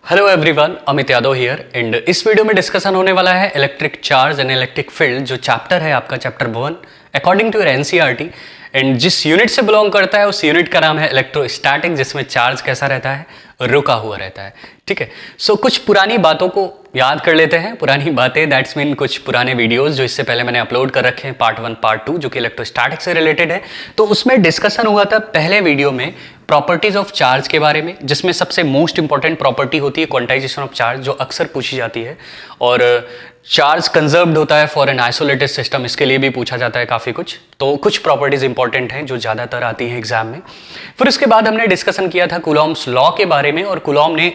Hello everyone, Amit Yadav here and इस video में discussion होने वाला है electric charge and electric field, जो चैप्टर है आपका chapter 1 according to your NCERT. And जिस यूनिट से बिलोंग करता है उस यूनिट का नाम है इलेक्ट्रोस्टैटिक, जिसमें चार्ज कैसा रहता है, रुका हुआ रहता है। ठीक है, सो कुछ पुरानी बातों को याद कर लेते हैं। पुरानी बातें दैट्स मीन कुछ पुराने वीडियोस जो इससे पहले मैंने अपलोड कर रखे हैं, पार्ट 1 पार्ट 2, जो कि इलेक्ट्रोस्टैटिक से रिलेटेड है। तो उसमें डिस्कशन हुआ था पहले वीडियो में प्रॉपर्टीज ऑफ चार्ज के बारे में, जिसमें सबसे मोस्ट इंपॉर्टेंट प्रॉपर्टी होती है क्वांटाइजेशन ऑफ चार्ज, जो अक्सर पूछी जाती है। और चार्ज कंजर्व्ड होता है फॉर एन आइसोलेटेड सिस्टम, इसके लिए भी पूछा जाता है काफ़ी कुछ। तो कुछ प्रॉपर्टीज इंपॉर्टेंट हैं जो ज़्यादातर आती हैं एग्जाम में। फिर उसके बाद हमने डिस्कशन किया था कूलॉम्स लॉ के बारे में, और कूलॉम ने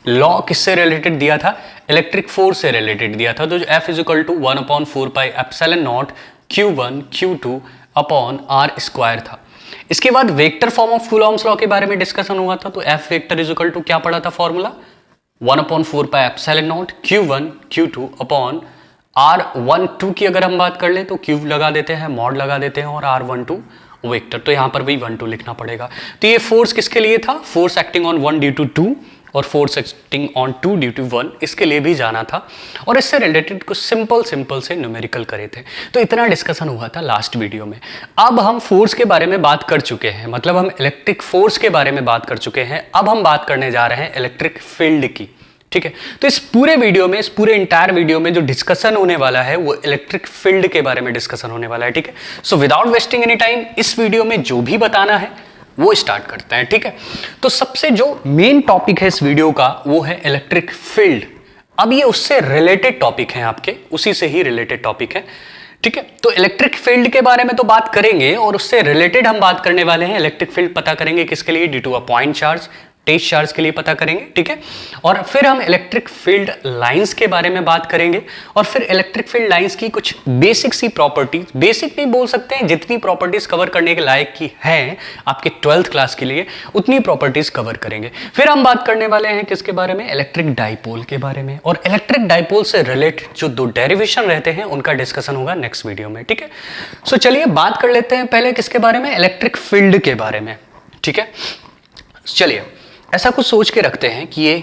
लॉ किससे रिलेटेड दिया था, इलेक्ट्रिक फोर्स से रिलेटेड दिया था। तो F is equal to 1/4πε0 Q1 Q2 upon R square था। इसके बाद vector form of Coulomb's law के बारे में डिस्कशन हुआ था। तो F vector is equal to क्या पड़ा था formula, 1/4πε0 Q1 Q2 upon R12 की अगर हम बात कर ले तो क्यूब लगा देते हैं, मॉड लगा देते हैं, और R12 वेक्टर, तो यहां पर भी 12 लिखना पड़ेगा। तो ये फोर्स किसके लिए था, force acting on 1 due to 2 और force acting on 2 due to 1, इसके लिए भी जाना था। और इससे रिलेटेड कुछ सिंपल से न्यूमेरिकल करे थे। तो इतना डिस्कशन हुआ था लास्ट वीडियो में। अब हम फोर्स के बारे में बात कर चुके हैं, मतलब हम इलेक्ट्रिक फोर्स के बारे में बात कर चुके हैं। अब हम बात करने जा रहे हैं इलेक्ट्रिक फील्ड की। ठीक है, तो इस पूरे वीडियो में, इस पूरे इंटायर वीडियो में जो डिस्कशन होने वाला है वो इलेक्ट्रिक फील्ड के बारे में डिस्कशन होने वाला है। ठीक है, so without wasting any time इस वीडियो में जो भी बताना है वो स्टार्ट करते हैं। ठीक है, तो सबसे जो मेन टॉपिक है इस वीडियो का वो है इलेक्ट्रिक फील्ड। अब ये उससे रिलेटेड टॉपिक है, आपके उसी से ही रिलेटेड टॉपिक है। ठीक है, तो इलेक्ट्रिक फील्ड के बारे में तो बात करेंगे, और उससे रिलेटेड हम बात करने वाले हैं इलेक्ट्रिक फील्ड पता करेंगे किसके लिए, due to a point charge, test charge के लिए पता करेंगे। ठीक है, और फिर हम इलेक्ट्रिक फील्ड लाइंस के बारे में बात करेंगे, और फिर इलेक्ट्रिक फील्ड लाइंस की कुछ बेसिक सी प्रॉपर्टीज, बेसिक नहीं बोल सकते हैं, जितनी प्रॉपर्टीज कवर करने के लायक की हैं आपके 12th क्लास के लिए उतनी प्रॉपर्टीज कवर करेंगे। फिर हम बात करने वाले हैं किसके बारे में, इलेक्ट्रिक डाइपोल के बारे में, और इलेक्ट्रिक डाइपोल से रिलेटेड जो 2 डेरिवेशन रहते हैं उनका डिस्कशन होगा नेक्स्ट वीडियो में। ठीक है, सो चलिए बात कर लेते हैं पहले किसके बारे में, इलेक्ट्रिक फील्ड के बारे में। ठीक है, चलिए ऐसा कुछ सोच के रखते हैं कि ये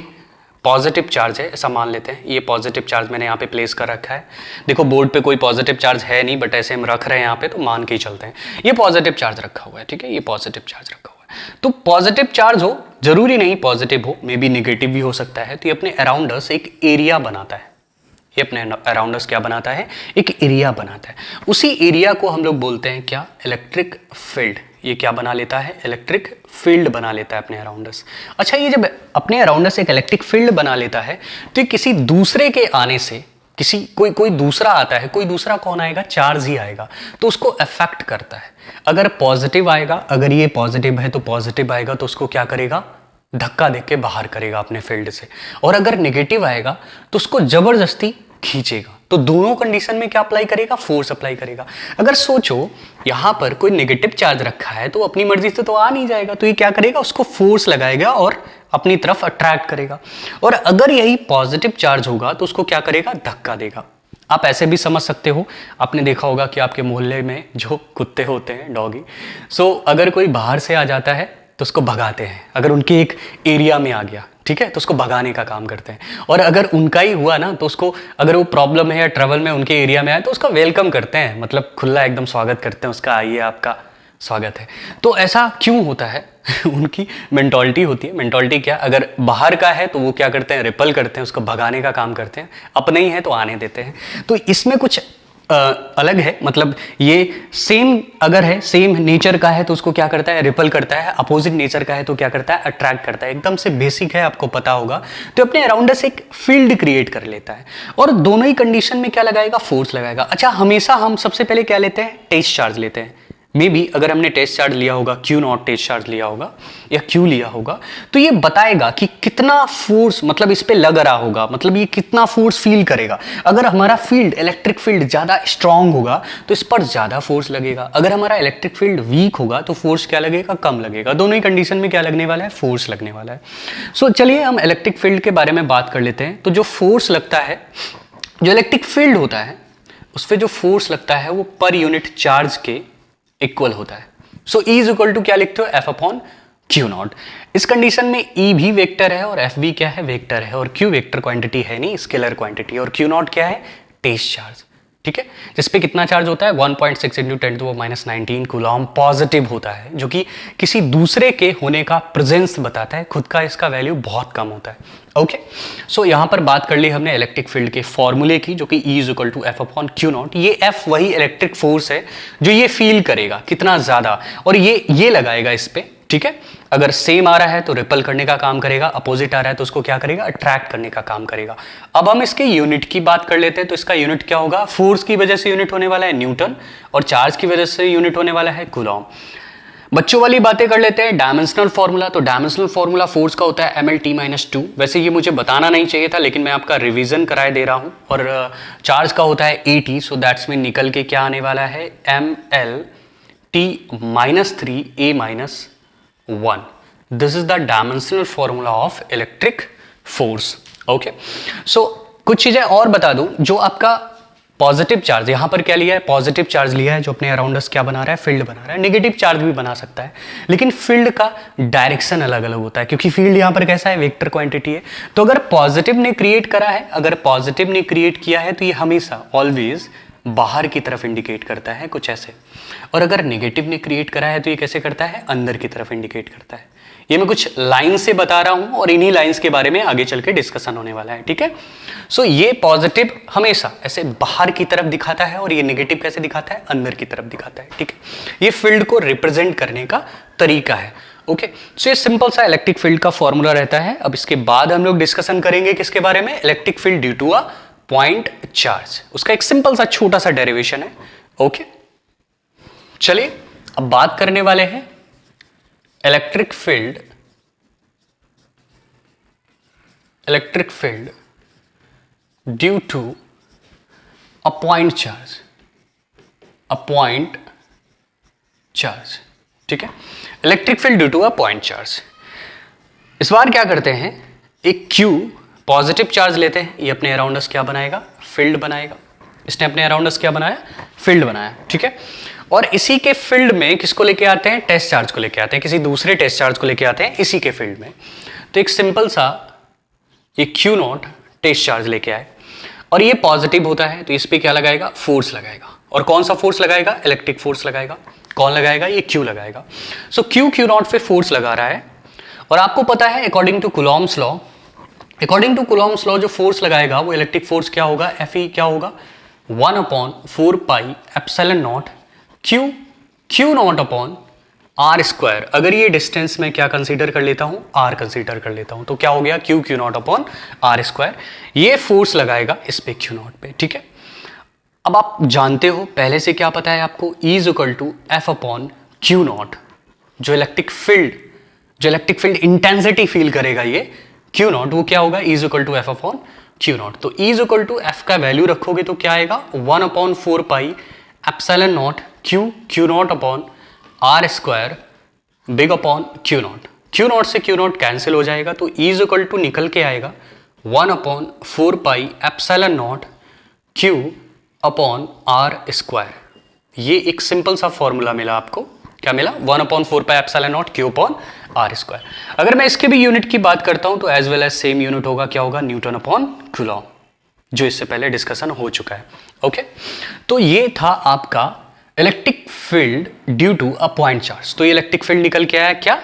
पॉजिटिव चार्ज है, ऐसा मान लेते हैं। ये पॉजिटिव चार्ज मैंने यहाँ पे प्लेस कर रखा है। देखो बोर्ड पे कोई पॉजिटिव चार्ज है नहीं, बट ऐसे हम रख रहे हैं यहाँ पे, तो मान के ही चलते हैं ये पॉजिटिव चार्ज रखा हुआ है। ठीक है, ये पॉजिटिव चार्ज रखा हुआ है। तो पॉजिटिव चार्ज हो, जरूरी नहीं पॉजिटिव हो, मे बी निगेटिव भी हो सकता है। तो ये अपने अराउंड अस एक एरिया बनाता है, ये अपने अराउंड अस क्या बनाता है, एक एरिया बनाता है। उसी एरिया को हम लोग बोलते हैं क्या, इलेक्ट्रिक फील्ड। ये क्या बना लेता है, इलेक्ट्रिक फील्ड बना लेता है अपने अराउंड अस। अच्छा, ये जब अपने अराउंड अस एक इलेक्ट्रिक फील्ड बना लेता है तो किसी दूसरे के आने से, किसी कोई दूसरा आता है, कोई दूसरा कौन आएगा, चार्ज ही आएगा, तो उसको अफेक्ट करता है। अगर पॉजिटिव आएगा, अगर ये पॉजिटिव है तो पॉजिटिव आएगा, तो उसको क्या करेगा, धक्का देके के बाहर करेगा अपने फील्ड से। और अगर निगेटिव आएगा तो उसको जबरदस्ती खींचेगा। तो दोनों कंडीशन में क्या अप्लाई करेगा, फोर्स अप्लाई करेगा। अगर सोचो यहां पर कोई नेगेटिव चार्ज रखा है तो अपनी मर्जी से तो आ नहीं जाएगा, तो ये क्या करेगा, उसको फोर्स लगाएगा और अपनी तरफ अट्रैक्ट करेगा। और अगर यही पॉजिटिव चार्ज होगा तो उसको क्या करेगा, धक्का देगा। आप ऐसे भी समझ सकते हो, आपने देखा होगा कि आपके मोहल्ले में जो कुत्ते होते हैं, डॉगी, सो अगर कोई बाहर से आ जाता है तो उसको भगाते हैं। अगर उनके एक एरिया में आ गया, ठीक है, तो उसको भगाने का काम करते हैं। और अगर उनका ही हुआ ना, तो उसको, अगर वो प्रॉब्लम है या ट्रबल में उनके एरिया में आए तो उसका वेलकम करते हैं, मतलब खुला एकदम स्वागत करते हैं उसका, आइए आपका स्वागत है। तो ऐसा क्यों होता है उनकी मेंटालिटी होती है। मेंटालिटी क्या, अगर बाहर का है तो वो क्या करते हैं, रिपल करते हैं, उसको भगाने का काम करते हैं। अपने ही है तो आने देते हैं। तो इसमें कुछ अलग है, मतलब ये सेम अगर है, सेम नेचर का है तो उसको क्या करता है, रिपल करता है। अपोजिट नेचर का है तो क्या करता है, अट्रैक्ट करता है। एकदम से बेसिक है, आपको पता होगा। तो अपने अराउंड से एक फील्ड क्रिएट कर लेता है, और दोनों ही कंडीशन में क्या लगाएगा, फोर्स लगाएगा। अच्छा, हमेशा हम सबसे पहले क्या लेते हैं, टेस्ट चार्ज लेते हैं। मे बी अगर हमने टेस्ट चार्ज लिया होगा, Q0 टेस्ट चार्ज लिया होगा या Q लिया होगा, तो ये बताएगा कि कितना फोर्स मतलब इस पे लग रहा होगा, मतलब ये कितना फोर्स फील करेगा। अगर हमारा फील्ड, इलेक्ट्रिक फील्ड ज्यादा स्ट्रांग होगा तो इस पर ज्यादा फोर्स लगेगा। अगर हमारा इलेक्ट्रिक फील्ड वीक होगा तो फोर्स क्या लगेगा, कम लगेगा। दोनों ही कंडीशन में क्या लगने वाला है, फोर्स लगने वाला है। सो चलिए हम इलेक्ट्रिक फील्ड के बारे में बात कर लेते हैं। तो जो फोर्स लगता है, जो इलेक्ट्रिक फील्ड होता है, उस पर जो फोर्स लगता है वो पर यूनिट चार्ज के इक्वल होता है। सो E इज इक्वल टू क्या लिखते हो, F अपॉन क्यू नॉट। इस कंडीशन में ई भी वेक्टर है और एफ भी क्या है, वेक्टर है, और क्यू वेक्टर क्वांटिटी है नहीं, स्केलर क्वांटिटी, और क्यू नॉट क्या है, टेस्ट चार्ज। ठीक है, जिसपे कितना चार्ज होता है, 1.6 × 10⁻19 कूलॉम पॉजिटिव होता है, जो कि किसी दूसरे के होने का प्रेजेंस बताता है, खुद का इसका वैल्यू बहुत कम होता है। ओके, सो यहां पर बात कर ली हमने इलेक्ट्रिक फील्ड के फॉर्मूले की, जो कि E = F/Q0। ये F वही इलेक्ट्रिक फोर्स है जो ये फील करेगा कितना ज्यादा, और ये लगाएगा इस पे। ठीक है, अगर सेम आ रहा है तो रिपल करने का काम करेगा, अपोजिट आ रहा है तो उसको क्या करेगा, अट्रैक्ट करने का काम करेगा। अब हम इसके यूनिट की बात कर लेते हैं, तो इसका यूनिट क्या होगा, फोर्स की वजह से यूनिट होने वाला है न्यूटन, और चार्ज की वजह से यूनिट होने वाला है कूलॉम। बच्चों वाली बातें कर लेते हैं, डायमेंशनल फॉर्मूला। तो डायमेंशनल फॉर्मूला फोर्स का होता है mL/T-2। वैसे ये मुझे बताना नहीं चाहिए था, लेकिन मैं आपका रिवीजन कराए दे रहा हूं। और चार्ज का होता है AT, सो दैट्स मीन निकल के क्या आने वाला है, mL/T-3A-1। This is the dimensional formula of electric force. Okay, so कुछ चीजें और बता दूं, जो आपका पॉजिटिव चार्ज यहां पर क्या लिया है, पॉजिटिव चार्ज लिया है, जो अपने अराउंड अस क्या बना रहा है, फील्ड बना रहा है। नेगेटिव चार्ज भी बना सकता है, लेकिन फील्ड का डायरेक्शन अलग अलग होता है, क्योंकि फील्ड यहां पर कैसा है, वेक्टर क्वांटिटी है। तो अगर पॉजिटिव ने क्रिएट करा है, अगर पॉजिटिव ने क्रिएट किया है, तो ये हमेशा ऑलवेज बाहर की तरफ इंडिकेट करता है, कुछ ऐसे। और अगर नेगेटिव ने क्रिएट करा है, तो ये कैसे करता है, अंदर की तरफ इंडिकेट करता है। ये मैं कुछ लाइन से बता रहा हूं, और इन्हीं लाइंस के बारे में आगे चल के डिस्कशन होने वाला है। ठीक है, सो ये पॉजिटिव हमेशा ऐसे बाहर की तरफ दिखाता है, और ये नेगेटिव कैसे दिखाता है, अंदर की तरफ दिखाता है। ठीक है, ये फील्ड को रिप्रेजेंट करने का तरीका है। ओके, सो ये सिंपल सा इलेक्ट्रिक फील्ड का फॉर्मूला रहता है। अब इसके बाद हम लोग डिस्कशन करेंगे किसके बारे में, electric field due to a point charge. उसका एक सिंपल सा छोटा सा डेरिवेशन है। ओके, चलिए अब बात करने वाले हैं electric field due to a point charge. ठीक है, electric field due to a point charge. इस बार क्या करते हैं, एक Q पॉजिटिव चार्ज लेते हैं, ये अपने अराउंड अस क्या बनाएगा, फील्ड बनाएगा। इसने अपने अराउंड अस क्या बनाया, फील्ड बनाया। ठीक है, और इसी के फील्ड में किसको लेके आते हैं, टेस्ट चार्ज को लेके आते हैं, किसी दूसरे टेस्ट चार्ज को लेके आते हैं इसी के फील्ड में। तो एक सिंपल सा ये Q0 टेस्ट चार्ज लेके आए, और ये पॉजिटिव होता है, तो इस पे क्या लगाएगा, फोर्स लगाएगा। और कौन सा फोर्स लगाएगा, इलेक्ट्रिक फोर्स लगाएगा। कौन लगाएगा, ये Q लगाएगा। सो Q0 पे फोर्स लगा रहा है, और आपको पता है अकॉर्डिंग टू कूलॉम्स लॉ जो फोर्स लगाएगा वो इलेक्ट्रिक फोर्स क्या होगा, Fe क्या होगा, 1/4πε0 Q0/r²। अगर ये डिस्टेंस में क्या कंसीडर कर लेता हूं, r कंसीडर कर लेता हूं, तो क्या हो गया, Q0/r²। ये फोर्स लगाएगा इस पे Q0 पे। ठीक है, अब आप जानते हो पहले से क्या पता है आपको, E = F/Q0। जो इलेक्ट्रिक फील्ड इंटेंसिटी फील करेगा ये Q0, वो क्या होगा, E = F/Q0। तो E = F का वैल्यू रखोगे तो क्या आएगा, 1/4πε0 Q0/r² big upon Q0। Q0 से Q0 कैंसिल हो जाएगा, तो E = निकल के आएगा 1/4πε0 Q/r²। ये एक सिंपल सा फॉर्मूला मिला आपको, क्या मिला, 1/4πε0 Q/r²। अगर मैं इसके भी यूनिट की बात करता हूं, तो as well as same unit होगा, क्या होगा, N/कूलॉम, जो इससे पहले डिस्कशन हो चुका है। ओके, तो ये था आपका electric field due to a point charge. तो ये इलेक्ट्रिक फील्ड निकल के आया क्या,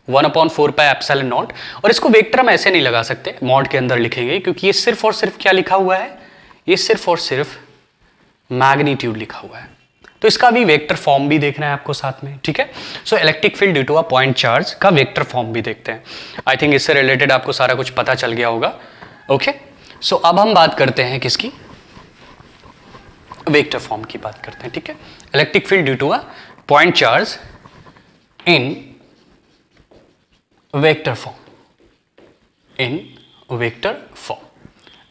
1/4πε0। और इसको वेक्टर हम ऐसे नहीं लगा सकते, मॉड के अंदर लिखेंगे, क्योंकि ये सिर्फ और सिर्फ क्या लिखा हुआ है, ये सिर्फ और सिर्फ मैग्नीट्यूड लिखा हुआ है। तो इसका भी वेक्टर फॉर्म भी देखना है आपको साथ में। ठीक है, so electric field due to a point charge का वेक्टर फॉर्म भी देखते हैं। आई थिंक इससे रिलेटेड आपको सारा कुछ पता चल गया होगा। ओके, सो अब हम बात करते हैं किसकी, वेक्टर फॉर्म की बात करते हैं। ठीक है, electric field due to a point charge in vector form,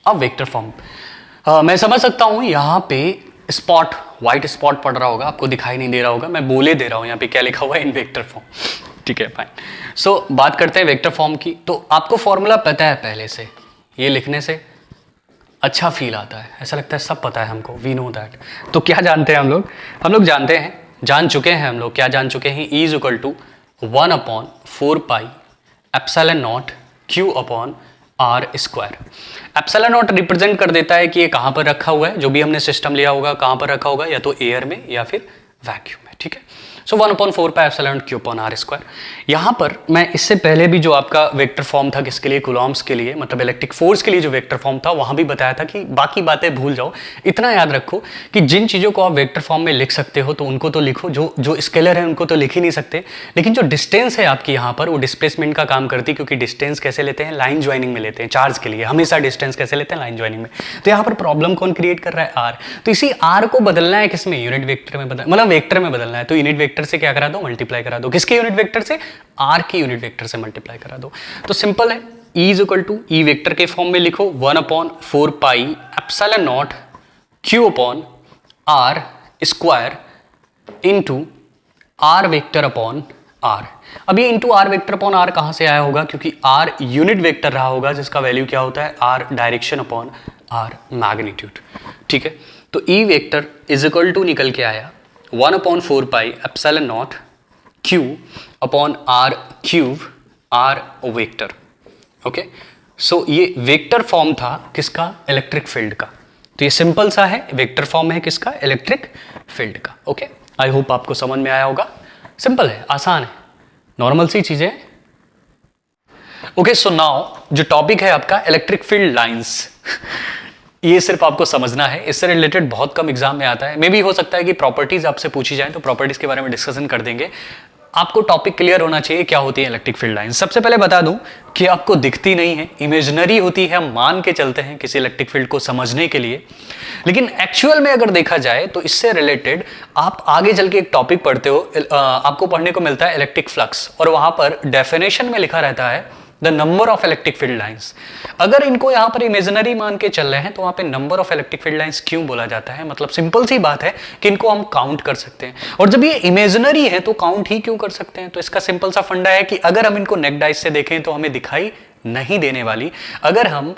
अब वेक्टर फॉर्म मैं समझ सकता हूं यहां पे स्पॉट, व्हाइट स्पॉट पड़ रहा होगा, आपको दिखाई नहीं दे रहा होगा, मैं बोले दे रहा हूं यहाँ पे क्या लिखा हुआ है, इन वेक्टर फॉर्म। ठीक है, फाइन। सो बात करते हैं वेक्टर फॉर्म की। तो आपको फॉर्मूला पता है पहले से, ये लिखने से अच्छा फील आता है, ऐसा लगता है सब पता है हमको, वी नो दैट। तो क्या जानते हैं हम लोग जानते हैं, जान चुके हैं हम लोग, क्या जान चुके हैं, E = 1/4 epsilon naught Q upon R square. Epsilon naught represent कर देता है कि ये कहाँ पर रखा हुआ है, जो भी हमने सिस्टम लिया होगा कहाँ पर रखा होगा, या तो एयर में या फिर वैक्यूम में, ठीक है। So 1/4 epsilon Q upon R square. यहाँ पर मैं इससे पहले भी जो आपका वेक्टर फॉर्म था किसके लिए, कूलॉम्स के लिए, मतलब इलेक्ट्रिक फोर्स के लिए जो वेक्टर फॉर्म था, वहां भी बताया था कि बाकी बातें भूल जाओ, इतना याद रखो कि जिन चीज़ों को आप वेक्टर फॉर्म में लिख सकते हो तो उनको तो लिखो, जो स्केलर है उनको तो लिख ही नहीं सकते, लेकिन जो डिस्टेंस है आपकी यहाँ पर वो डिस्प्लेसमेंट का काम करती है, क्योंकि डिस्टेंस कैसे लेते हैं, लाइन ज्वाइनिंग में लेते हैं। चार्ज के लिए हमेशा डिस्टेंस कैसे लेते हैं, लाइन ज्वाइनिंग में। तो यहाँ पर प्रॉब्लम कौन क्रिएट कर रहा है, आर। तो इसी आर को बदलना है किसमें, यूनिट वेक्टर में बदलना, मतलब वेक्टर में बदलना है। तो यूनिट वेक्टर से क्या करा दो, मल्टीप्लाई करा दो, किसके यूनिट वेक्टर से, आर की यूनिट वेक्टर से मल्टीप्लाई करा दो। तो सिंपल है, E is equal to, E vector के फॉर्म में लिखो 1/4 epsilon naught Q upon R square into R vector upon R. अब ये into R vector upon R कहां से आया होगा, क्योंकि आर यूनिट वेक्टर रहा होगा जिसका वैल्यू क्या होता है, R direction upon R magnitude, ठीक है। तो E vector is equal to निकल के आया 1/4 epsilon naught Q upon R cube R vector, okay. So ये वेक्टर फॉर्म था किसका, इलेक्ट्रिक फील्ड का। तो ये सिंपल सा है, वेक्टर फॉर्म है किसका, इलेक्ट्रिक फील्ड का, ओके। आई होप आपको समझ में आया होगा, सिंपल है, आसान है, नॉर्मल सी चीजें। ओके, सो नाउ जो टॉपिक है आपका इलेक्ट्रिक फील्ड लाइंस ये सिर्फ आपको समझना है, इससे रिलेटेड बहुत कम एग्जाम में आता है। मे भी हो सकता है कि प्रॉपर्टीज आपसे पूछी जाए तो प्रॉपर्टीज के बारे में डिस्कशन कर देंगे। आपको टॉपिक क्लियर होना चाहिए क्या होती है इलेक्ट्रिक फील्ड लाइन। सबसे पहले बता दूं कि आपको दिखती नहीं है, इमेजिनरी होती है, हम मान के चलते हैं किसी इलेक्ट्रिक फील्ड को समझने के लिए, लेकिन एक्चुअल में अगर देखा जाए तो इससे रिलेटेड आप आगे चल के एक टॉपिक पढ़ते हो, आपको पढ़ने को मिलता है इलेक्ट्रिक फ्लक्स, और वहां पर डेफिनेशन में लिखा रहता है the number of electric field lines. अगर इनको यहां पर इमेजिनरी मान के चल रहे हैं तो वहां पे number of electric field lines क्यों बोला जाता है, मतलब सिंपल सी बात है कि इनको हम काउंट कर सकते हैं, और जब ये इमेजिनरी है तो काउंट ही क्यों कर सकते हैं। तो इसका सिंपल सा फंडा है कि अगर हम इनको नेक्ड आइज से देखें तो हमें दिखाई नहीं देने वाली, अगर हम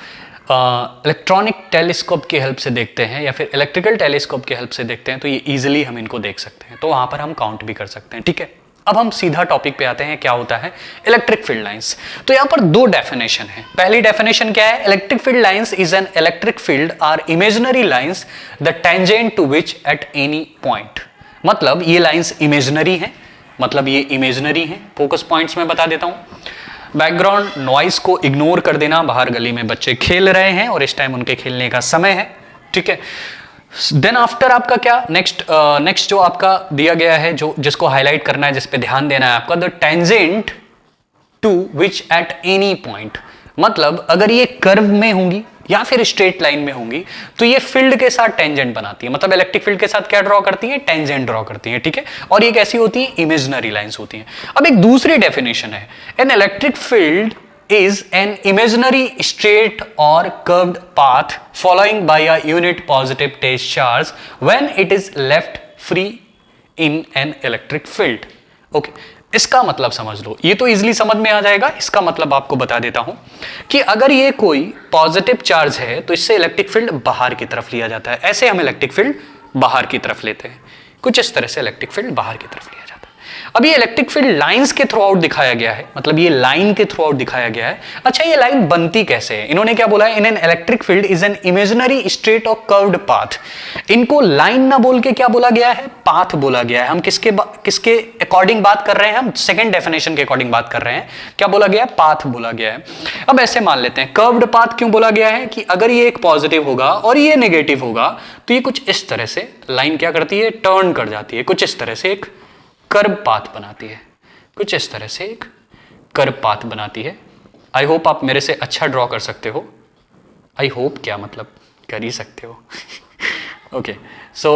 इलेक्ट्रॉनिक टेलीस्कोप की हेल्प से देखते हैं या फिर इलेक्ट्रिकल टेलीस्कोप की हेल्प से देखते हैं तो ये इजिली हम इनको देख सकते हैं, तो वहां पर हम काउंट भी कर सकते हैं, ठीक है। अब हम सीधा टॉपिक पे आते हैं, क्या होता है इलेक्ट्रिक फील्ड लाइंस। तो यहां पर दो डेफिनेशन है। पहली डेफिनेशन क्या है, electric field lines is an electric field are imaginary lines the tangent to which at any point. मतलब ये लाइंस इमेजिनरी हैं, मतलब ये इमेजिनरी हैं। फोकस पॉइंट्स में बता देता हूं। बैकग्राउंड नॉइस को इग्नोर कर देना, बाहर गली में बच्चे खेल रहे हैं और इस टाइम उनके खेलने का समय है, ठीक है। देन आफ्टर आपका क्या नेक्स्ट जो आपका दिया गया है, जो जिसको हाईलाइट करना है, जिस पे ध्यान देना है आपका, the tangent to which at any point. मतलब अगर ये कर्व में होंगी या फिर स्ट्रेट लाइन में होंगी तो ये फील्ड के साथ टेंजेंट बनाती है, मतलब इलेक्ट्रिक फील्ड के साथ क्या ड्रॉ करती है, टेंजेंट ड्रॉ करती है, ठीक है। और ये कैसी होती है, इमेजिनरी लाइंस होती हैं। अब एक दूसरी डेफिनेशन है, N electric field is an imaginary straight or curved path following by a unit positive test charge when it is left free in an electric field. Okay, इसका मतलब समझ लो, ये तो इजीली समझ में आ जाएगा। इसका मतलब आपको बता देता हूं कि अगर ये कोई पॉजिटिव चार्ज है तो इससे इलेक्ट्रिक फील्ड बाहर की तरफ लिया जाता है। ऐसे हम इलेक्ट्रिक फील्ड बाहर की तरफ लेते हैं, कुछ इस तरह से इलेक्ट्रिक फील्ड बाहर की तरफ लिया जाता है। अब ये इलेक्ट्रिक फील्ड लाइंस के थ्रू आउट दिखाया गया है, मतलब ये लाइन के थ्रू आउट दिखाया गया है। अच्छा, ये लाइन बनती कैसे है, इन्होंने क्या बोला है, in an electric field is an imaginary straight और कर्व्ड पाथ। इनको लाइन ना बोल के क्या बोला गया है, पाथ बोला गया है। हम किसके अकॉर्डिंग बात कर रहे हैं, हम सेकंड डेफिनेशन के अकॉर्डिंग बात कर रहे हैं। क्या बोला गया है, पाथ बोला गया है। अब ऐसे मान लेते हैं, कर्व्ड पाथ क्यों बोला गया है कि अगर ये एक पॉजिटिव होगा और ये नेगेटिव होगा तो ये कुछ इस तरह से लाइन क्या करती है, टर्न कर जाती है, कुछ इस तरह से एक कर्व पाथ बनाती है, कुछ इस तरह से एक कर्व पाथ बनाती है। आई होप आप मेरे से अच्छा ड्रॉ कर सकते हो। आई होप क्या मतलब, कर ही सकते हो। Okay, so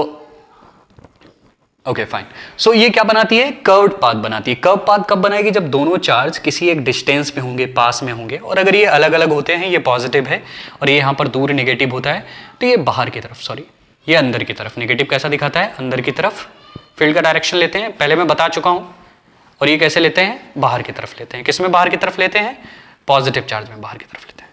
okay fine. So ये क्या बनाती है, कर्व्ड पाथ बनाती है। कर्व पाथ कब बनाएगी, जब दोनों चार्ज किसी एक डिस्टेंस पे होंगे, पास में होंगे, और अगर ये अलग अलग होते हैं, ये पॉजिटिव है और ये यहां पर दूर नेगेटिव होता है, तो ये बाहर की तरफ, सॉरी ये अंदर की तरफ। नेगेटिव कैसा दिखाता है, अंदर की तरफ फील्ड का डायरेक्शन लेते हैं, पहले मैं बता चुका हूं। और ये कैसे लेते हैं, बाहर की तरफ लेते हैं। किस में बाहर की तरफ लेते हैं, पॉजिटिव चार्ज में बाहर की तरफ लेते हैं,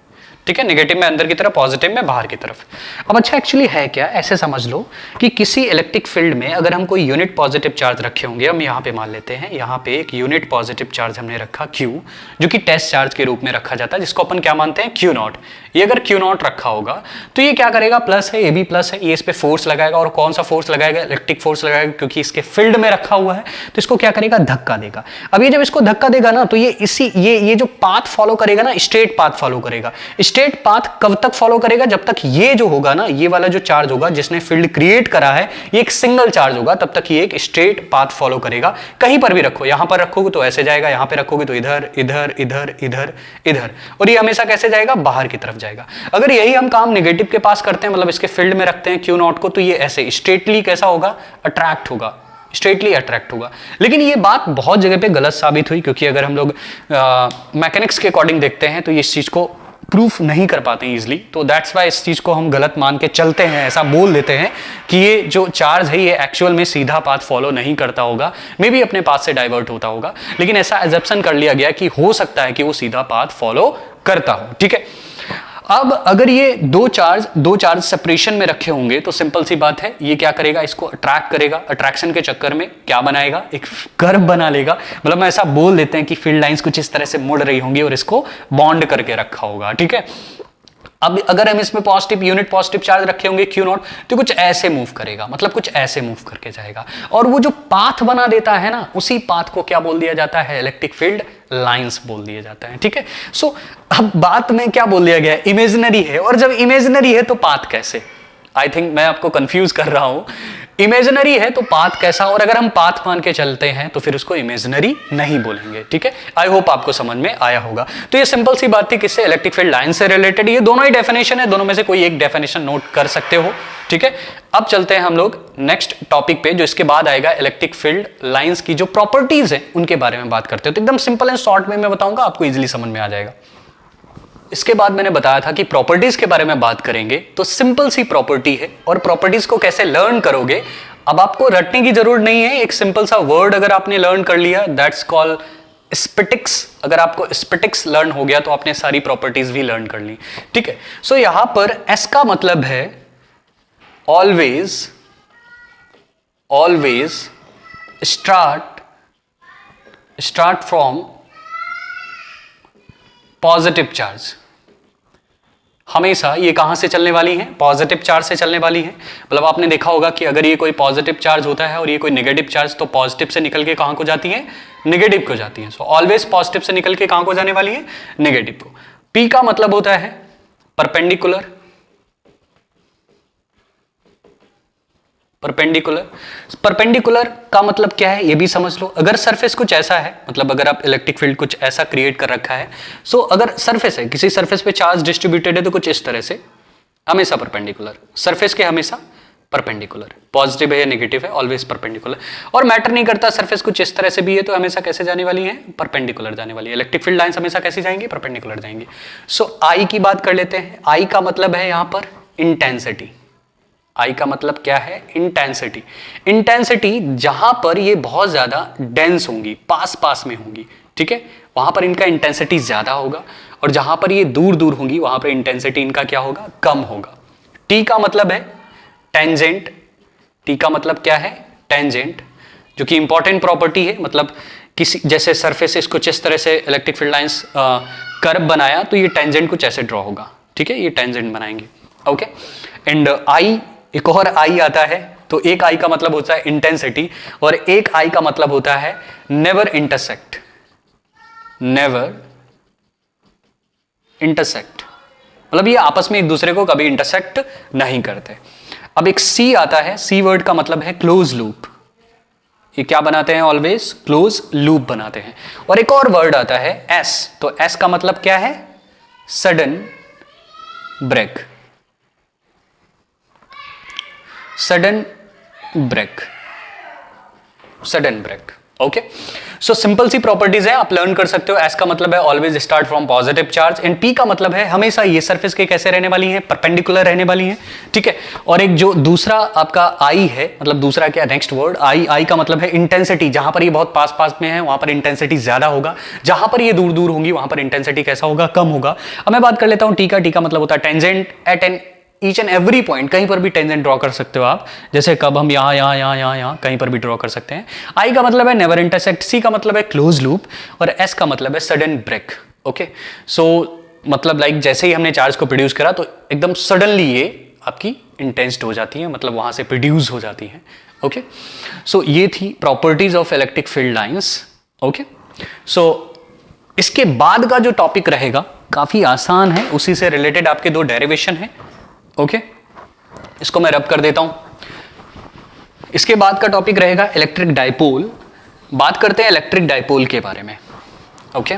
ठीक है, नेगेटिव में अंदर की तरफ, पॉजिटिव में बाहर की तरफ। अब अच्छा एक्चुअली है क्या, ऐसे समझ लो कि किसी इलेक्ट्रिक फील्ड में अगर हम कोई यूनिट पॉजिटिव चार्ज रखे होंगे, हम यहाँ पे मान लेते हैं, यहाँ पे एक यूनिट पॉजिटिव चार्ज हमने रखा Q, जो कि टेस्ट चार्ज के रूप में रखा जाता है, जिसको अपन क्या मानते हैं, Q0। ये अगर Q0 रखा होगा तो ये क्या करेगा, प्लस है, ये भी प्लस है, ये इस पे फोर्स लगाएगा, और कौन सा फोर्स लगाएगा, इलेक्ट्रिक फोर्स लगाएगा, क्योंकि इसके फील्ड में रखा हुआ है, तो इसको क्या करेगा, धक्का देगा। अब ये जब इसको धक्का देगा ना, तो ये जो पाथ फॉलो करेगा ना, स्ट्रेट पाथ फॉलो करेगा। स्ट्रेट पाथ कब तक फॉलो करेगा, जब तक ये जो होगा ना, ये वाला जो चार्ज होगा जिसने फील्ड क्रिएट करा है, ये एक सिंगल चार्ज होगा, तब तक ये एक स्ट्रेट पाथ फॉलो करेगा। कहीं पर भी रखो, यहां पर रखोगे तो ऐसे जाएगा, यहां पे रखोगे तो इधर इधर इधर इधर इधर, और ये हमेशा कैसे जाएगा, बाहर की तरफ जाएगा। अगर यही हम काम नेगेटिव के पास करते हैं, मतलब इसके फील्ड में रखते हैं Q0 को, तो ये ऐसे स्ट्रेटली कैसा होगा, अट्रैक्ट होगा, स्ट्रेटली अट्रैक्ट होगा। लेकिन ये बात बहुत जगह पे गलत साबित हुई, क्योंकि अगर हम लोग मैकेनिक्स के अकॉर्डिंग देखते हैं तो ये इस चीज को प्रूफ नहीं कर पाते हैं इजिली, तो दैट्स वाई इस चीज को हम गलत मान के चलते हैं, ऐसा बोल देते हैं कि ये जो चार्ज है ये एक्चुअल में सीधा पाथ फॉलो नहीं करता होगा, मे बी अपने पाथ से डाइवर्ट होता होगा, लेकिन ऐसा एजप्शन कर लिया गया कि हो सकता है कि वो सीधा पाथ फॉलो करता हो। ठीक है, अब अगर ये दो चार्ज सेपरेशन में रखे होंगे तो सिंपल सी बात है, ये क्या करेगा, इसको अट्रैक्ट करेगा, अट्रैक्शन के चक्कर में क्या बनाएगा, एक कर्व बना लेगा। मतलब मैं ऐसा बोल देते हैं कि फील्ड लाइंस कुछ इस तरह से मुड़ रही होंगी और इसको बॉन्ड करके रखा होगा। ठीक है, अब अगर हम इसमें यूनिट पॉजिटिव चार्ज रखे होंगे Q0, तो कुछ ऐसे मूव करेगा, मतलब कुछ ऐसे मूव करके जाएगा, और वो जो पाथ बना देता है ना, उसी पाथ को क्या बोल दिया जाता है, इलेक्ट्रिक फील्ड लाइंस बोल दिया जाता है। ठीक है, सो अब बात में क्या बोल दिया गया है, इमेजिनरी है, और जब इमेजिनरी है तो पाथ कैसे, आई थिंक मैं आपको कंफ्यूज कर रहा हूं। इमेजिनरी है तो पाथ कैसा, और अगर हम पाथ मान के चलते हैं तो फिर उसको इमेजिनरी नहीं बोलेंगे। ठीक है, आई होप आपको समझ में आया होगा। तो ये सिंपल सी बात थी, किससे, इलेक्ट्रिक फील्ड लाइन से रिलेटेड। ये दोनों ही डेफिनेशन है, दोनों में से कोई एक डेफिनेशन नोट कर सकते हो। ठीक है, अब चलते हैं हम लोग नेक्स्ट टॉपिक पे, जो इसके बाद आएगा, इलेक्ट्रिक फील्ड लाइंस की जो प्रॉपर्टीज है उनके बारे में बात करते हो। तो एकदम सिंपल एंड शॉर्ट में मैं बताऊंगा, आपको इजिली समझ में आ जाएगा। इसके बाद मैंने बताया था कि प्रॉपर्टीज के बारे में बात करेंगे, तो सिंपल सी प्रॉपर्टी है, और प्रॉपर्टीज को कैसे लर्न करोगे, अब आपको रटने की जरूरत नहीं है। एक सिंपल सा वर्ड अगर आपने लर्न कर लिया, दैट्स कॉल्ड स्पेटिक्स। अगर आपको स्पेटिक्स लर्न हो गया तो आपने सारी प्रॉपर्टीज भी लर्न कर ली। ठीक है, सो यहां पर एस का मतलब है always start from positive charge. हमेशा ये कहां से चलने वाली है, पॉजिटिव चार्ज से चलने वाली है। मतलब आपने देखा होगा कि अगर ये कोई पॉजिटिव चार्ज होता है और ये कोई नेगेटिव चार्ज, तो पॉजिटिव से निकल के कहां को जाती है, नेगेटिव को जाती है। सो ऑलवेज पॉजिटिव से निकल के कहां को जाने वाली है, नेगेटिव को। पी का मतलब होता है परपेंडिकुलर। परपेंडिकुलर का मतलब क्या है, ये भी समझ लो। अगर सरफेस कुछ ऐसा है, मतलब अगर आप इलेक्ट्रिक फील्ड कुछ ऐसा क्रिएट कर रखा है, सो अगर सरफेस है, किसी सरफेस पे चार्ज डिस्ट्रीब्यूटेड है, तो कुछ इस तरह से हमेशा परपेंडिकुलर, सरफेस के हमेशा परपेंडिकुलर, पॉजिटिव है या नेगेटिव है, ऑलवेज परपेंडिकुलर। और मैटर नहीं करता सरफेस कुछ इस तरह से भी है, तो हमेशा कैसे जाने वाली है, परपेंडिकुलर जाने वाली है। इलेक्ट्रिक फील्ड लाइंस हमेशा कैसी जाएंगी, परपेंडिकुलर जाएंगी। सो आई की बात कर लेते हैं। आई का मतलब है यहां पर इंटेंसिटी। आई का मतलब क्या है, इंटेंसिटी। इंटेंसिटी जहां पर ये बहुत ज्यादा डेंस होंगी, पास में होंगी, ठीक है, वहां पर इनका इंटेंसिटी ज्यादा होगा, और जहां पर ये दूर होंगी वहां पर इंटेंसिटी इनका क्या होगा, कम होगा। टी का मतलब है टेंजेंट। टी का मतलब क्या है, टेंजेंट, जो कि इंपॉर्टेंट प्रॉपर्टी है। मतलब किसी जैसे सरफेस कुछ इस तरह से इलेक्ट्रिक फील्ड लाइंस कर्व बनाया, तो ये टेंजेंट कुछ ऐसे ड्रॉ होगा। ठीक है, ये टेंजेंट बनाएंगे। ओके, एंड आई, एक और आई आता है, तो एक आई का मतलब होता है इंटेंसिटी, और एक आई का मतलब होता है नेवर इंटरसेक्ट। नेवर इंटरसेक्ट मतलब ये आपस में एक दूसरे को कभी इंटरसेक्ट नहीं करते। अब एक सी आता है, सी वर्ड का मतलब है क्लोज लूप। ये क्या बनाते हैं, ऑलवेज क्लोज लूप बनाते हैं। और एक और वर्ड आता है एस, तो एस का मतलब क्या है, sudden brake. Sudden brake, okay, so simple सी प्रॉपर्टीज है, आप लर्न कर सकते हो। एस का मतलब है always start from positive charge, and P का मतलब है हमेशा ये सरफेस के कैसे रहने वाली है, परपेंडिकुलर रहने वाली है, ठीक है। और एक जो दूसरा आपका आई है, मतलब दूसरा क्या, नेक्स्ट वर्ड आई का मतलब है इंटेंसिटी, जहां पर ये बहुत पास पास में है वहां पर इंटेंसिटी ज्यादा होगा, जहां पर ये दूर दूर होंगी वहां पर इंटेंसिटी कैसा होगा, कम होगा। अब मैं बात कर लेता हूं टी का मतलब होता है tangent at an each and every point, कहीं पर भी टेंजेंट ड्रॉ कर सकते हो आप, जैसे कब हम यहाँ कहीं पर भी ड्रॉ कर सकते हैं। आई का मतलब है नेवर इंटरसेक्ट, सी का मतलब है क्लोज लूप, और एस का मतलब है सडन ब्रेक। ओके, सो मतलब लाइक जैसे ही हमने चार्ज को प्रोड्यूस करा तो एकदम सडनली ये आपकी इंटेंस्ड हो जाती है, मतलब वहां से प्रोड्यूस हो जाती है। ओके, सो ये थी properties of electric field lines. Okay, so इसके बाद का जो टॉपिक रहेगा काफी आसान है, उसी से रिलेटेड आपके दो डेरिवेशन है। ओके, इसको मैं रब कर देता हूं। इसके बाद का टॉपिक रहेगा इलेक्ट्रिक डाइपोल। बात करते हैं इलेक्ट्रिक डाइपोल के बारे में। ओके,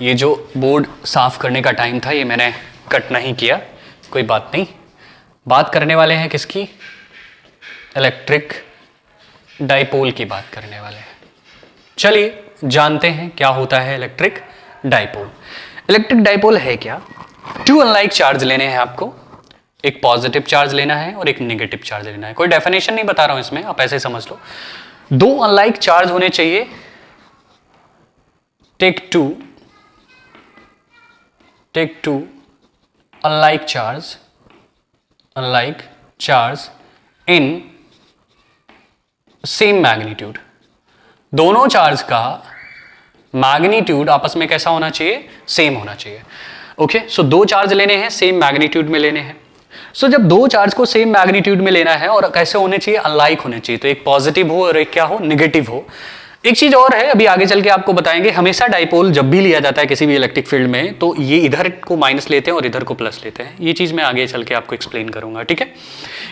ये जो बोर्ड साफ करने का टाइम था ये मैंने कट नहीं किया, कोई बात नहीं। बात करने वाले हैं किसकी, इलेक्ट्रिक डाइपोल की बात करने वाले हैं। चलिए जानते हैं क्या होता है इलेक्ट्रिक डाइपोल। इलेक्ट्रिक डाइपोल है क्या, टू अनलाइक चार्ज लेने हैं आपको, एक पॉजिटिव चार्ज लेना है और एक नेगेटिव चार्ज लेना है। कोई डेफिनेशन नहीं बता रहा हूं इसमें, आप ऐसे समझ लो। दो अनलाइक चार्ज होने चाहिए, take two unlike charge in same magnitude. दोनों चार्ज का मैग्नीट्यूड आपस में कैसा होना चाहिए, सेम होना चाहिए। ओके, सो दो चार्ज लेने हैं, सेम मैग्नीट्यूड में लेने हैं। सो जब दो चार्ज को सेम मैग्नीट्यूड में लेना है और कैसे होने चाहिए, अनलाइक होने चाहिए, तो एक पॉजिटिव हो और एक क्या हो, नेगेटिव हो। एक चीज और है, अभी आगे चल के आपको बताएंगे, हमेशा डाइपोल जब भी लिया जाता है किसी भी इलेक्ट्रिक फील्ड में तो ये इधर को माइनस लेते हैं और इधर को प्लस लेते हैं। ये चीज मैं आगे चल के आपको एक्सप्लेन करूंगा, ठीक है।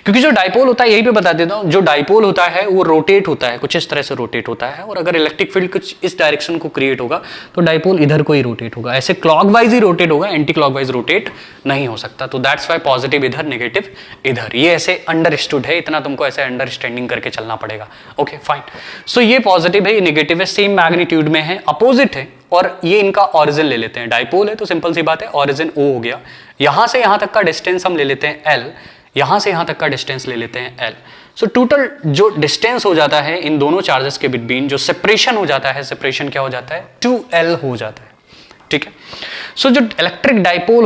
क्योंकि जो डाइपोल होता है, यही पे बता देता हूं, जो डाइपोल होता है वो रोटेट होता है, कुछ इस तरह से रोटेट होता है, और अगर इलेक्ट्रिक फील्ड कुछ इस डायरेक्शन को क्रिएट होगा तो डाइपोल इधर को ही रोटेट होगा, ऐसे क्लॉकवाइज ही रोटेट होगा, एंटी क्लॉकवाइज रोटेट नहीं हो सकता। तो दैट्स वाई पॉजिटिव इधर, नेगेटिव इधर। ये ऐसे अंडरस्टूड है, इतना तुमको ऐसे अंडरस्टैंडिंग करके चलना पड़ेगा। ओके फाइन, सो ये पॉजिटिव है, ये नेगेटिव है, सेम मैग्नीट्यूड में है, अपोजिट है, और ये इनका ऑरिजिन ले लेते हैं। डाइपोल है तो सिंपल सी बात है, ऑरिजिन O हो गया, यहां से यहां तक का डिस्टेंस हम ले लेते हैं L, यहां से यहां तक का डिस्टेंस ले लेते हैं L। सो टोटल जो डिस्टेंस हो जाता है इन दोनों चार्जेस के बिटवीन, जो सेपरेशन हो जाता है, सेपरेशन क्या हो जाता है, 2L हो जाता है, ठीक है। सो जो इलेक्ट्रिक डाइपोल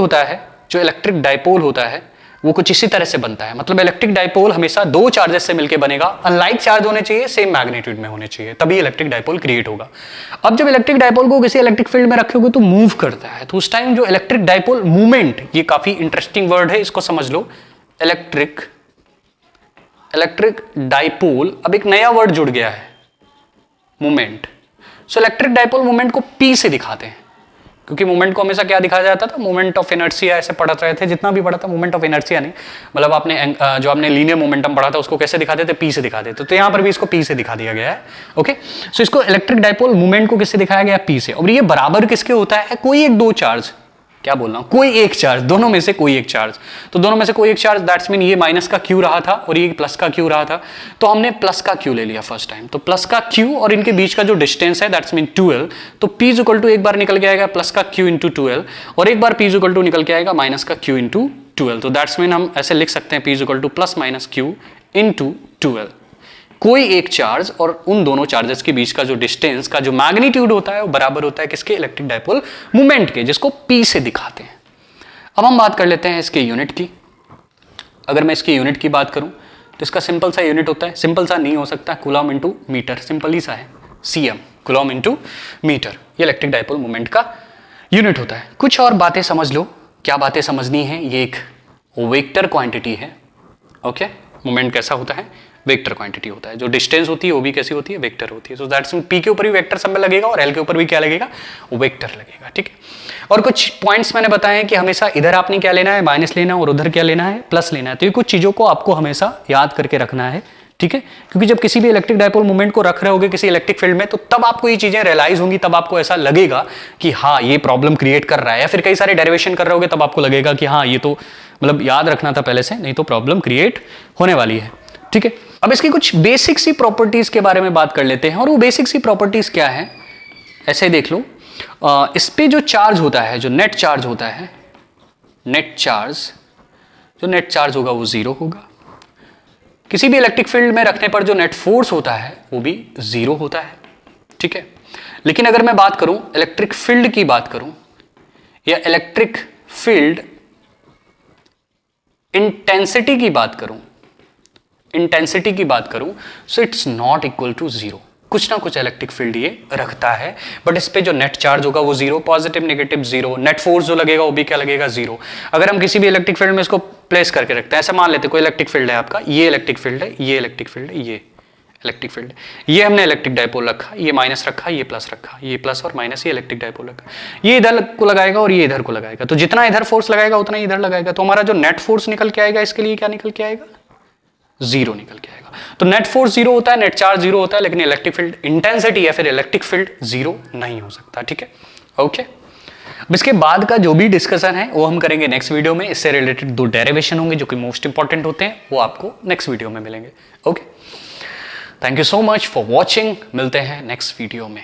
होता है वो कुछ इसी तरह से बनता है। मतलब इलेक्ट्रिक डाइपोल हमेशा दो चार्जेस से मिलकर बनेगा, अनलाइक चार्ज होने चाहिए, सेम मैग्नीट्यूड में होने चाहिए, तभी इलेक्ट्रिक डाइपोल क्रिएट होगा। अब जब इलेक्ट्रिक डाइपोल को किसी इलेक्ट्रिक फील्ड में रखोगे तो मूव करता है, तो उस टाइम जो इलेक्ट्रिक डाइपोल मूवमेंट, ये काफी इंटरेस्टिंग वर्ड है, इसको समझ लो। इलेक्ट्रिक डाइपोल, अब एक नया वर्ड जुड़ गया है, movement. So electric dipole movement को P से दिखाते हैं, क्योंकि मूवमेंट को हमेशा क्या दिखाया जाता था, मूवमेंट ऑफ इनर्शिया ऐसे पढ़ते रहे थे, जितना भी पढ़ा था मूवमेंट ऑफ इनर्शिया नहीं, मतलब आपने जो आपने लीनियर मोमेंटम पढ़ा था उसको कैसे दिखाते थे, P से दिखाते थे। तो यहाँ पर भी इसको P से दिखा दिया गया है। ओके, सो इसको इलेक्ट्रिक डाइपोल मूवमेंट को किससे दिखाया गया, P से। और ये बराबर किसके होता है, कोई एक दो चार्ज, क्या बोल रहा हूं, कोई एक चार्ज, दोनों में से कोई एक चार्ज। तो दोनों में से कोई एक चार्ज, दैट्स मीन ये माइनस का Q रहा था और ये प्लस का Q रहा था, तो हमने प्लस का Q ले लिया फर्स्ट टाइम। तो प्लस का Q और इनके बीच का जो डिस्टेंस है दैट्स मीन 2L, तो P इज इक्वल टू एक बार निकल के आएगा प्लस का Q इंटू 2L, और एक बार P इज इक्वल टू निकल के आएगा माइनस का Q इंटू 2L। तो दैट्स मीन हम ऐसे लिख सकते हैं P is equal two plus minus Q into 2L। कोई एक चार्ज और उन दोनों चार्जेस के बीच का जो डिस्टेंस का जो मैग्नीट्यूड होता है वो बराबर होता है किसके, इलेक्ट्रिक डाइपोल मूवमेंट के, जिसको P से दिखाते हैं। अब हम बात कर लेते हैं इसके यूनिट की। अगर मैं इसकी यूनिट की बात करूं तो इसका सिंपल सा यूनिट होता है, सिंपल सा नहीं हो सकता, कूलम इनटू मीटर, सिंपल ही सा है, CM, कूलम इनटू मीटर, ये इलेक्ट्रिक डाइपोल मूवमेंट का यूनिट होता है। कुछ और बातें समझ लो, क्या बातें समझनी है, ये एक वेक्टर क्वांटिटी है। ओके, मूवमेंट कैसा होता है, वेक्टर क्वांटिटी होता है, जो डिस्टेंस होती है वो भी कैसी होती है, वेक्टर होती है। तो दैट्स मीन P के ऊपर भी वेक्टर सब में लगेगा और L के ऊपर भी क्या लगेगा, वेक्टर लगेगा, ठीक है। और कुछ पॉइंट्स मैंने बताए हैं कि हमेशा इधर आपने क्या लेना है, माइनस लेना है, और उधर क्या लेना है, प्लस लेना है। तो ये कुछ चीजों को आपको हमेशा याद करके रखना है, ठीक है। क्योंकि जब किसी भी इलेक्ट्रिक डाइपोल मूवमेंट को रख रहे होगे किसी इलेक्ट्रिक फील्ड में, तो तब आपको ये चीजें रियलाइज होंगी, तब आपको ऐसा लगेगा कि हाँ ये प्रॉब्लम क्रिएट कर रहा है, या फिर कई सारे डेरिवेशन कर रहे होगे तब आपको लगेगा कि हाँ ये तो मतलब याद रखना था पहले से, नहीं तो प्रॉब्लम क्रिएट होने वाली है, ठीक है। अब इसकी कुछ बेसिक सी प्रॉपर्टीज के बारे में बात कर लेते हैं, और वो बेसिक सी प्रॉपर्टीज क्या है, ऐसे देख लो। इस पे जो चार्ज होता है, जो नेट चार्ज होता है, नेट चार्ज होगा वो जीरो होगा। किसी भी इलेक्ट्रिक फील्ड में रखने पर जो नेट फोर्स होता है वो भी जीरो होता है, ठीक है। लेकिन अगर मैं बात करूं इलेक्ट्रिक फील्ड की बात करूं, या इलेक्ट्रिक फील्ड इंटेंसिटी की बात करूं, so it's not equal to zero. कुछ ना कुछ इलेक्ट्रिक फील्ड ये रखता है, बट इस पे जो नेट चार्ज होगा वो zero, positive negative zero, net force जो लगेगा वो भी क्या लगेगा, जीरो। अगर हम किसी भी इलेक्ट्रिक फील्ड में इसको प्लेस करके रखते हैं, ऐसा मान लेते हैं कोई इलेक्ट्रिक फील्ड है आपका, ये इलेक्ट्रिक फील्ड है, ये इलेक्ट्रिक फील्ड है, ये इलेक्ट्रिक फील्ड, ये हमने इलेक्ट्रिक डायपोल रखा, ये माइनस रखा, ये प्लस रखा, ये प्लस और माइनस, ये इलेक्ट्रिक डायपोल रखा, ये इधर को लगाएगा और ये इधर को लगाएगा, तो जितना इधर फोर्स लगाएगा उतना इधर लगाएगा, तो हमारा जो नेट फोर्स निकल के आएगा इसके लिए क्या निकल के आएगा, जीरो निकल के आएगा। तो नेट फोर्स जीरो होता है, नेट चार्ज जीरो होता है, लेकिन इलेक्ट्रिक फील्ड इंटेंसिटी या फिर इलेक्ट्रिक फील्ड जीरो नहीं हो सकता, ठीक है, ओके। अब इसके बाद का जो भी डिस्कशन है वो हम करेंगे नेक्स्ट वीडियो में। इससे रिलेटेड 2 डेरिवेशन होंगे जो कि मोस्ट इंपॉर्टेंट होते हैं, वो आपको नेक्स्ट वीडियो में मिलेंगे, okay. Thank you so much for watching, मिलते हैं नेक्स्ट वीडियो में।